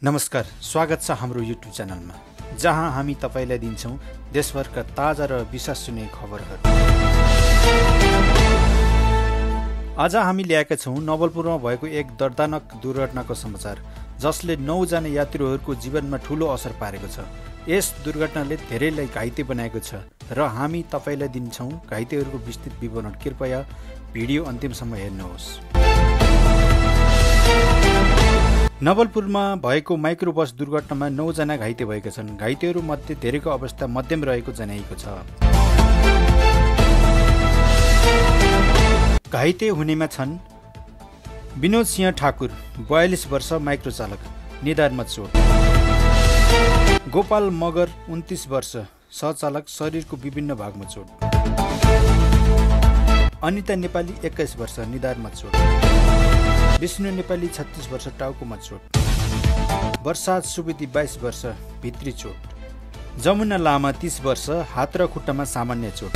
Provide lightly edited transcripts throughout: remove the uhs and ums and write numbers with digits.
नमस्कार, स्वागत छ हाम्रो युट्युब च्यानलमा, जहाँ हामी तपाईलाई दिन्छौं देशभरका ताजा र विश्वसनीय खबरहरू। आज हामी ल्याएका छौं नवलपुरमा भएको एक दर्दनाक दुर्घटनाको समाचार, जसले 9 जना यात्रुहरूको जीवनमा ठूलो असर पारेको छ। यस दुर्घटनाले धेरैलाई घाइते बनाएको छ र हामी तपाईलाई दिन्छौं घाइतेहरूको विस्तृत विवरण। कृपया भिडियो अन्तिमसम्म हेर्नुहोस्। नवलपुरमा भएको माइक्रो बस दुर्घटनामा 9 जना घाइते भएका छन्। घाइतेहरू मध्ये धेरैको अवस्था मध्यम रहेको जनाइएको छ। घाइते हुनेमा छन् विनोद सिंह ठाकुर 42 वर्ष माइक्रो चालक, निधारमा चोट। गोपाल मगर 29 वर्ष सहचालक, शरीरको विभिन्न भागमा चोट। अनिता नेपाली 21 वर्ष, निधारमा चोट। विष्णु नेपाली 36 वर्ष, टाउकोमा चोट। वर्षाद सुवेदी 22 वर्ष, भित्री चोट। जमुना लामा 30 वर्ष, हात र खुट्टामा सामान्य चोट।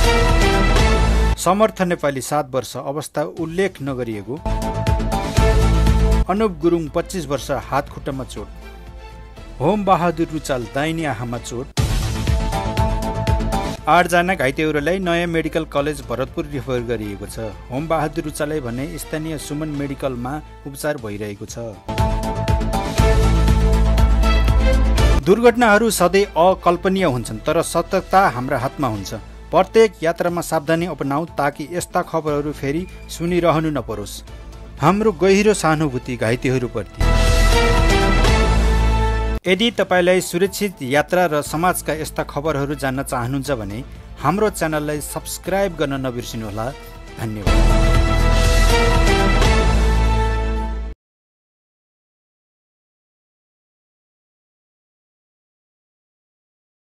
समर्थ नेपाली 7 वर्ष, अवस्था उल्लेख नगरिएको। अनुप गुरुङ 25 वर्ष, हात खुट्टामा चोट। होम बहादुर रुचाल दाहिने आँखामा चोट। 8 जना घाइतेहरूलाई नयाँ मेडिकल कलेज भरतपुर रेफर गरिएको छ। होम बहादुर रुचाललाई भने स्थानीय सुमन मेडिकलमा उपचार भइरहेको छ। दुर्घटनाहरू सधैँ अकल्पनीय हुन्छन्, तर सतर्कता हाम्रा हातमा हुन्छ। प्रत्येक यात्रामा सावधानी अपनाऊ ताकि यस्ता खबरहरू फेरि सुनिरहनु नपरोस्। हाम्रो गहिरो सहानुभूति घाइतेहरूप्रति। यदि तपाईलाई सुरक्षित यात्रा र समाजका यस्ता खबरहरू जान्न चाहनुहुन्छ भने हाम्रो च्यानललाई सब्स्क्राइब गर्न नबिर्सिनुहोला। धन्यवाद।